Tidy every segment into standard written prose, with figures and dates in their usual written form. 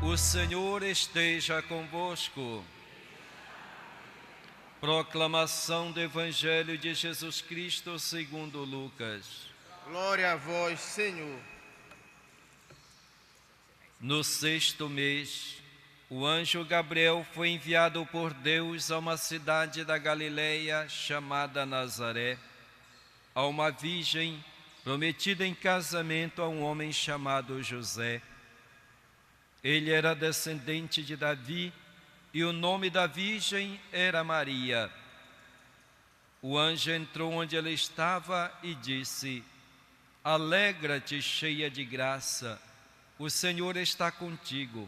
O Senhor esteja convosco. Proclamação do Evangelho de Jesus Cristo segundo Lucas. Glória a vós, Senhor. No 6º mês, o anjo Gabriel foi enviado por Deus a uma cidade da Galileia chamada Nazaré, a uma virgem prometida em casamento a um homem chamado José. Ele era descendente de Davi e o nome da virgem era Maria. O anjo entrou onde ela estava e disse: Alegra-te, cheia de graça, o Senhor está contigo.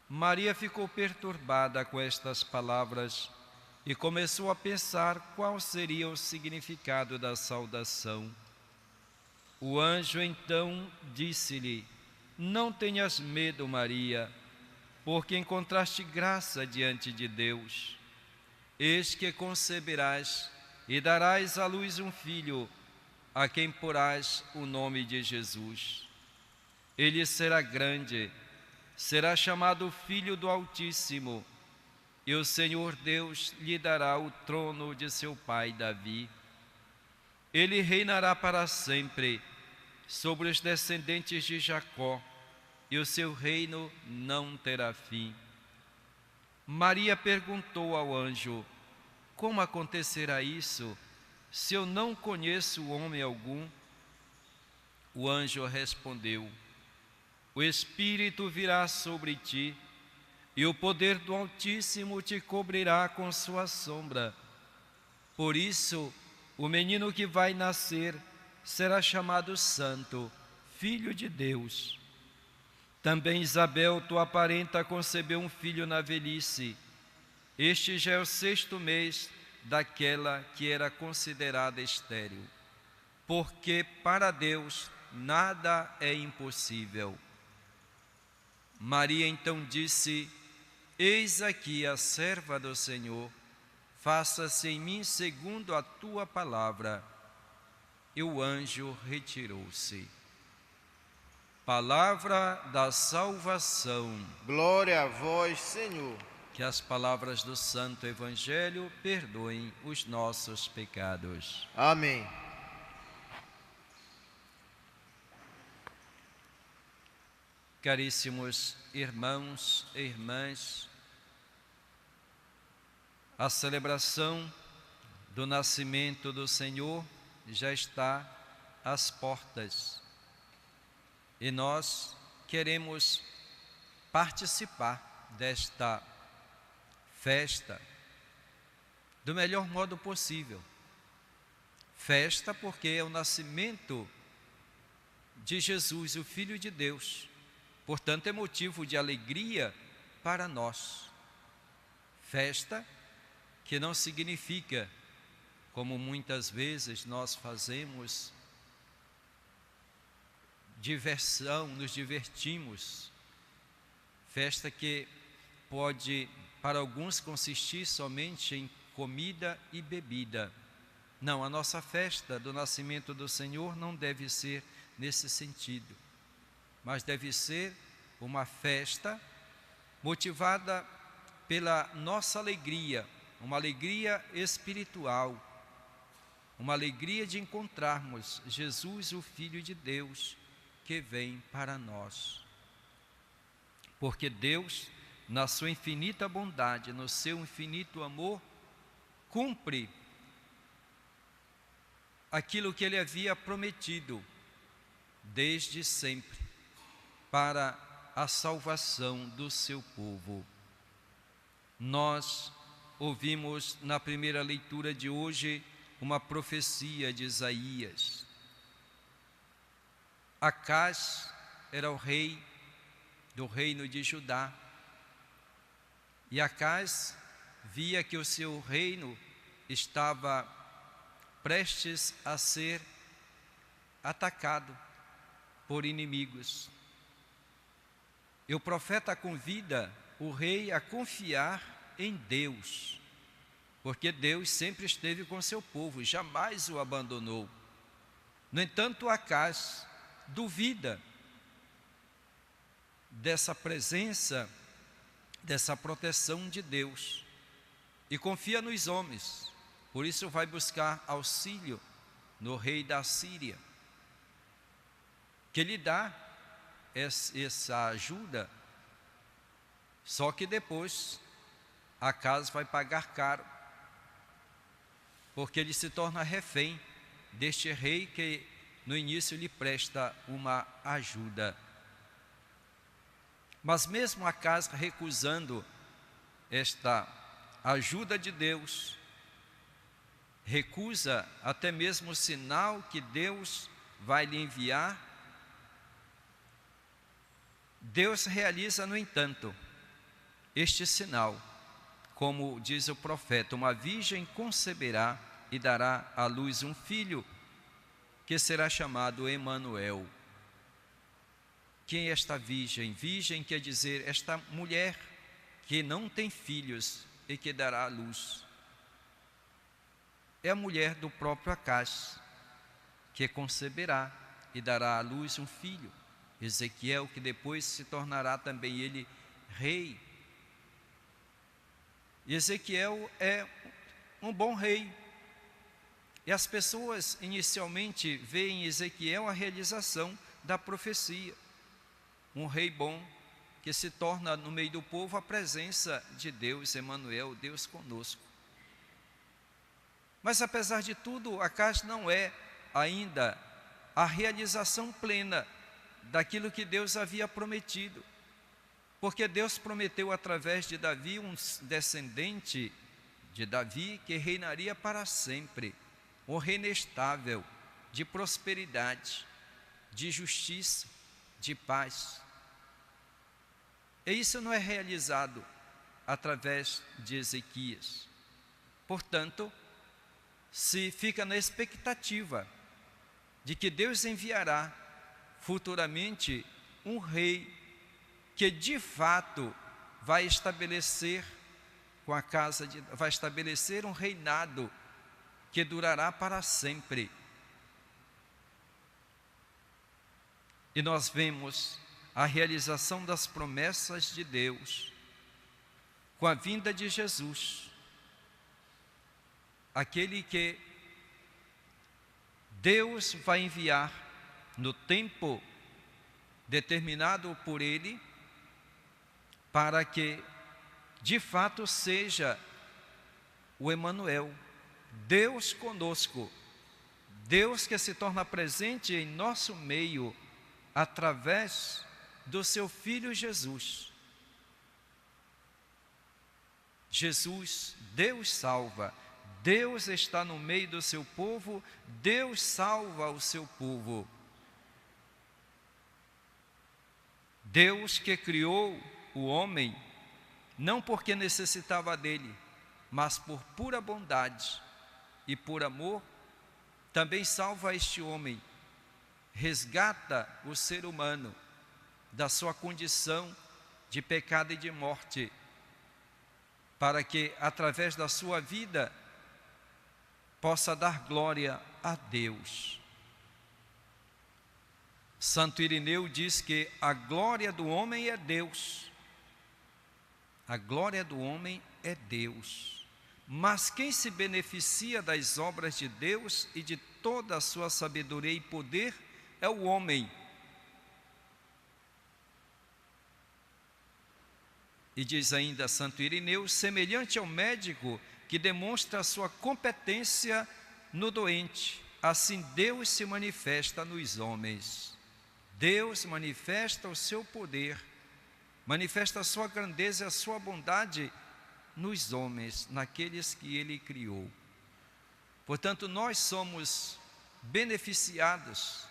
Maria ficou perturbada com estas palavras e começou a pensar qual seria o significado da saudação. O anjo então disse-lhe: Não tenhas medo, Maria, porque encontraste graça diante de Deus. Eis que conceberás e darás à luz um filho, a quem porás o nome de Jesus. Ele será grande, será chamado Filho do Altíssimo, e o Senhor Deus lhe dará o trono de seu pai Davi. Ele reinará para sempre sobre os descendentes de Jacó, e o seu reino não terá fim. Maria perguntou ao anjo: Como acontecerá isso, se eu não conheço homem algum? O anjo respondeu: O Espírito virá sobre ti, e o poder do Altíssimo te cobrirá com sua sombra. Por isso, o menino que vai nascer será chamado Santo, Filho de Deus. Também Isabel, tua parenta, concebeu um filho na velhice. Este já é o 6º mês daquela que era considerada estéril, porque para Deus nada é impossível. Maria então disse: Eis aqui a serva do Senhor, faça-se em mim segundo a tua palavra. E o anjo retirou-se. Palavra da salvação. Glória a vós, Senhor. Que as palavras do Santo Evangelho perdoem os nossos pecados. Amém. Caríssimos irmãos e irmãs, a celebração do nascimento do Senhor já está às portas. E nós queremos participar desta festa do melhor modo possível. Festa porque é o nascimento de Jesus, o Filho de Deus. Portanto, é motivo de alegria para nós. Festa que não significa, como muitas vezes nós fazemos, diversão, nos divertimos. Festa que pode, para alguns, consistir somente em comida e bebida. Não, a nossa festa do nascimento do Senhor não deve ser nesse sentido, mas deve ser uma festa motivada pela nossa alegria, uma alegria espiritual, uma alegria de encontrarmos Jesus, o Filho de Deus, que vem para nós. Porque Deus, na sua infinita bondade, no seu infinito amor, cumpre aquilo que Ele havia prometido desde sempre para a salvação do seu povo. Nós ouvimos na primeira leitura de hoje uma profecia de Isaías. Acás era o rei do reino de Judá, e Acás via que o seu reino estava prestes a ser atacado por inimigos. E o profeta convida o rei a confiar em Deus, porque Deus sempre esteve com seu povo, jamais o abandonou. No entanto, Acás duvida dessa presença, dessa proteção de Deus e confia nos homens. Por isso vai buscar auxílio no rei da Síria, que lhe dá essa ajuda, só que depois Acaz vai pagar caro, porque ele se torna refém deste rei que no início lhe presta uma ajuda. Mas mesmo Acaz recusando esta ajuda de Deus, recusa até mesmo o sinal que Deus vai lhe enviar, Deus realiza, no entanto, este sinal, como diz o profeta: uma virgem conceberá e dará à luz um filho, que será chamado Emanuel. Quem é esta virgem? Virgem quer dizer esta mulher que não tem filhos e que dará à luz. É a mulher do próprio Acaz, que conceberá e dará à luz um filho, Ezequiel, que depois se tornará também ele rei. Ezequiel é um bom rei, e as pessoas inicialmente veem em Ezequiel a realização da profecia. Um rei bom, que se torna no meio do povo a presença de Deus, Emanuel, Deus conosco. Mas apesar de tudo, Acaz não é ainda a realização plena daquilo que Deus havia prometido, porque Deus prometeu através de Davi um descendente de Davi que reinaria para sempre, um reino estável, de prosperidade, de justiça, de paz. E isso não é realizado através de Ezequias. Portanto, se fica na expectativa de que Deus enviará futuramente um rei que de fato vai estabelecer vai estabelecer um reinado que durará para sempre. E nós vemos a realização das promessas de Deus com a vinda de Jesus, aquele que Deus vai enviar no tempo determinado por Ele, para que de fato seja o Emanuel, Deus conosco, Deus que se torna presente em nosso meio através do seu Filho Jesus. Jesus, Deus salva, Deus está no meio do seu povo, Deus salva o seu povo. Deus que criou o homem, não porque necessitava dele, mas por pura bondade e por amor, também salva este homem, resgata o ser humano da sua condição de pecado e de morte, para que através da sua vida possa dar glória a Deus. Santo Irineu diz que a glória do homem é Deus. A glória do homem é Deus. Mas quem se beneficia das obras de Deus e de toda a sua sabedoria e poder é o homem. E diz ainda Santo Irineu, semelhante ao médico que demonstra a sua competência no doente, assim Deus se manifesta nos homens. Deus manifesta o seu poder, manifesta a sua grandeza e a sua bondade nos homens, naqueles que Ele criou. Portanto, nós somos beneficiados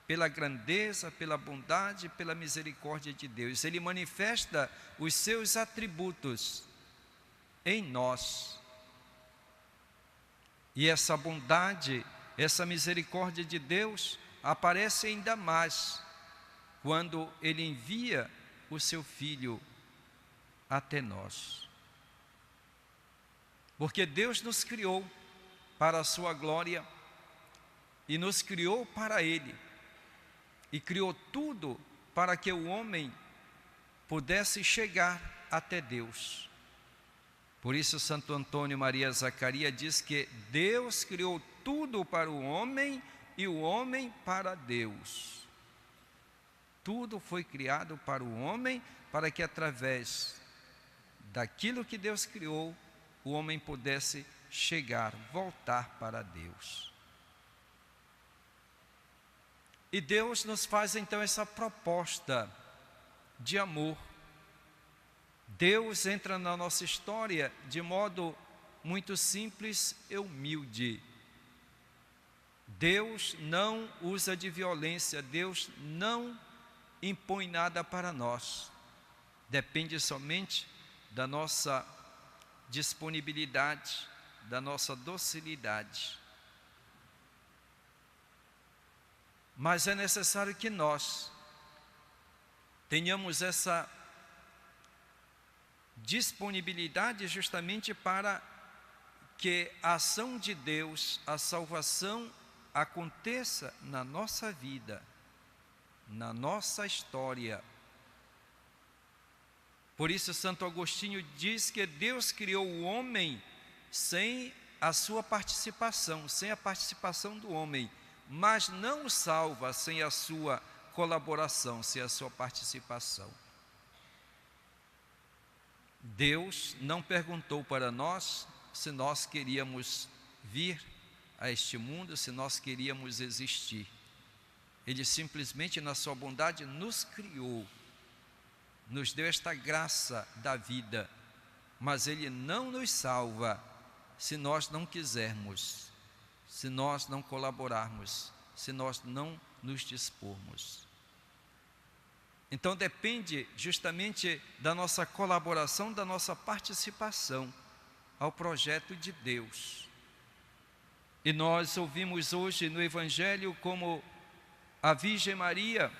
pela grandeza, pela bondade, pela misericórdia de Deus. Ele manifesta os seus atributos em nós. E essa bondade, essa misericórdia de Deus aparece ainda mais quando Ele envia o seu Filho até nós. Porque Deus nos criou para a sua glória e nos criou para Ele. E criou tudo para que o homem pudesse chegar até Deus. Por isso Santo Antônio Maria Zaccaria diz que Deus criou tudo para o homem e o homem para Deus. Tudo foi criado para o homem, para que através daquilo que Deus criou, o homem pudesse chegar, voltar para Deus. E Deus nos faz então essa proposta de amor. Deus entra na nossa história de modo muito simples e humilde. Deus não usa de violência, Deus não impõe nada para nós. Depende somente da nossa disponibilidade, da nossa docilidade. Mas é necessário que nós tenhamos essa disponibilidade justamente para que a ação de Deus, a salvação aconteça na nossa vida, na nossa história. Por isso Santo Agostinho diz que Deus criou o homem sem a sua participação, sem a participação do homem, mas não o salva sem a sua colaboração, sem a sua participação. Deus não perguntou para nós se nós queríamos vir a este mundo, se nós queríamos existir. Ele simplesmente, na sua bondade, nos criou, nos deu esta graça da vida, mas Ele não nos salva se nós não quisermos, se nós não colaborarmos, se nós não nos dispormos. Então depende justamente da nossa colaboração, da nossa participação ao projeto de Deus. E nós ouvimos hoje no Evangelho como a Virgem Maria,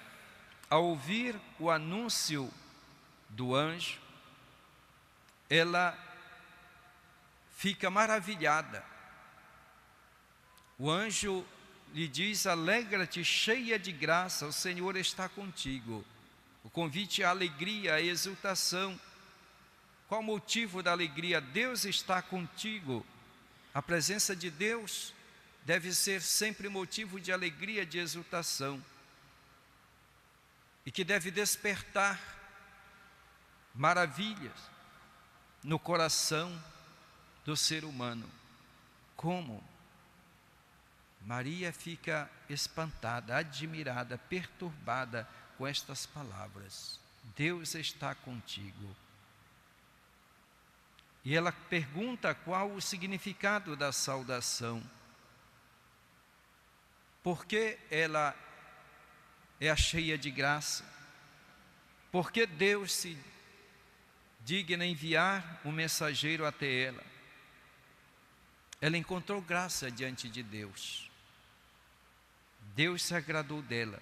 ao ouvir o anúncio do anjo, ela fica maravilhada. O anjo lhe diz: alegra-te, cheia de graça, o Senhor está contigo. O convite à alegria, à exultação. Qual o motivo da alegria? Deus está contigo. A presença de Deus deve ser sempre motivo de alegria, de exultação, e que deve despertar maravilhas no coração do ser humano. Como? Maria fica espantada, admirada, perturbada com estas palavras: Deus está contigo. E ela pergunta qual o significado da saudação. Porque ela é a cheia de graça? Porque Deus se digna enviar um mensageiro até ela? Ela encontrou graça diante de Deus. Deus se agradou dela.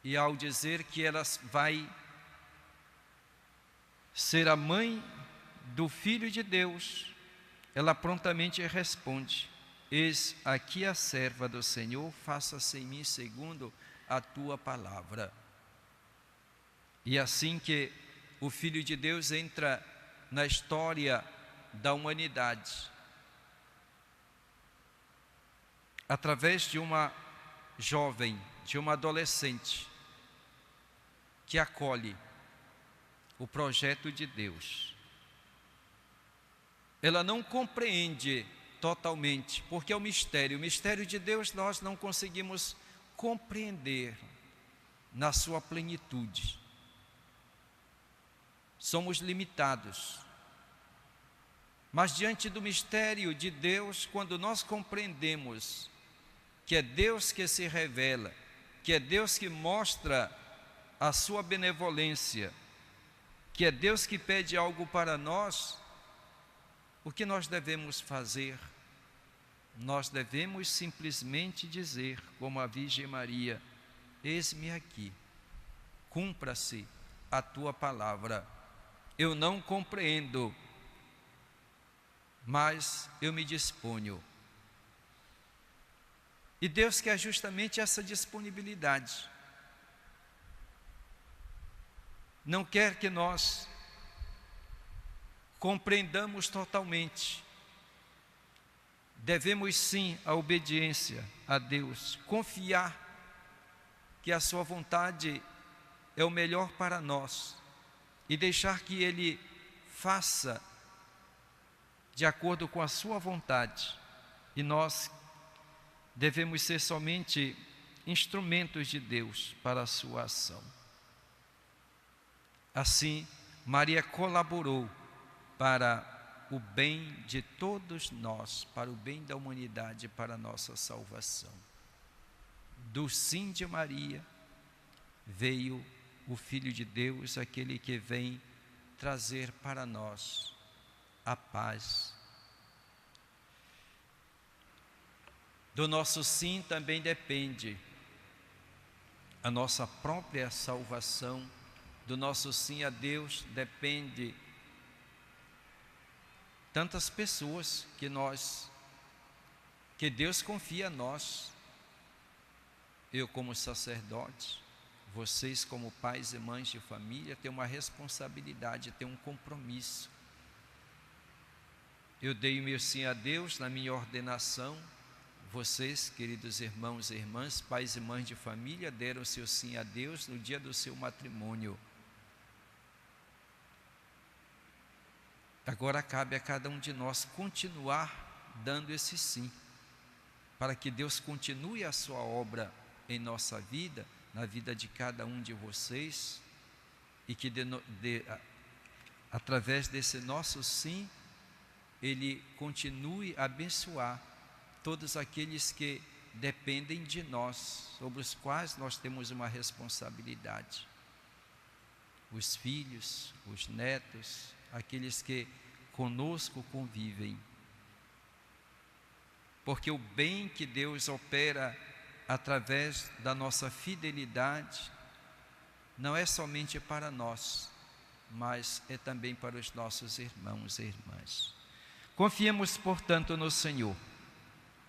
E ao dizer que ela vai ser a mãe do Filho de Deus, ela prontamente responde: eis aqui a serva do Senhor, faça-se em mim segundo a tua palavra. E assim que o Filho de Deus entra na história da humanidade, através de uma jovem, de uma adolescente, que acolhe o projeto de Deus. Ela não compreende totalmente, porque é o mistério de Deus nós não conseguimos compreender na sua plenitude. Somos limitados. Mas diante do mistério de Deus, quando nós compreendemos que é Deus que se revela, que é Deus que mostra a sua benevolência, que é Deus que pede algo para nós, o que nós devemos fazer? Nós devemos simplesmente dizer, como a Virgem Maria: eis-me aqui, cumpra-se a tua palavra. Eu não compreendo, mas eu me disponho. E Deus quer justamente essa disponibilidade. não quer que nós compreendamos totalmente. Devemos sim a obediência a Deus, confiar que a sua vontade é o melhor para nós e deixar que Ele faça de acordo com a sua vontade. E nós devemos ser somente instrumentos de Deus para a sua ação. Assim, Maria colaborou para o bem de todos nós, para o bem da humanidade, para a nossa salvação. Do sim de Maria veio o Filho de Deus, aquele que vem trazer para nós a paz. Do nosso sim também depende a nossa própria salvação. Do nosso sim a Deus depende tantas pessoas que Deus confia a nós. Eu como sacerdote, vocês como pais e mães de família têm uma responsabilidade, têm um compromisso. Eu dei o meu sim a Deus na minha ordenação. Vocês, queridos irmãos e irmãs, pais e mães de família, deram o seu sim a Deus no dia do seu matrimônio. Agora cabe a cada um de nós continuar dando esse sim, para que Deus continue a sua obra em nossa vida, na vida de cada um de vocês, e que através desse nosso sim, Ele continue a abençoar todos aqueles que dependem de nós, sobre os quais nós temos uma responsabilidade. Os filhos, os netos, aqueles que conosco convivem. Porque o bem que Deus opera através da nossa fidelidade não é somente para nós, mas é também para os nossos irmãos e irmãs. Confiemos, portanto, no Senhor.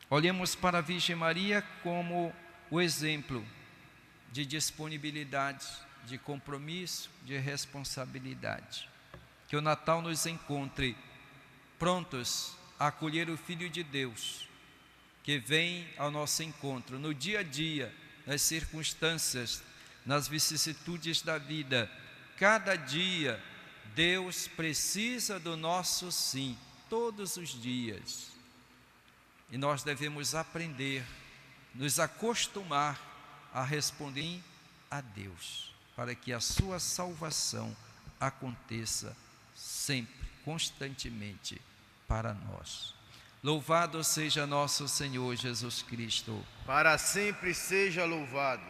Olhemos para a Virgem Maria como o exemplo de disponibilidade, de compromisso, de responsabilidade. Que o Natal nos encontre prontos a acolher o Filho de Deus, que vem ao nosso encontro no dia a dia, nas circunstâncias, nas vicissitudes da vida. Cada dia, Deus precisa do nosso sim, todos os dias. E nós devemos aprender, nos acostumar a responder a Deus, para que a sua salvação aconteça sempre, constantemente para nós. Louvado seja nosso Senhor Jesus Cristo. Para sempre seja louvado.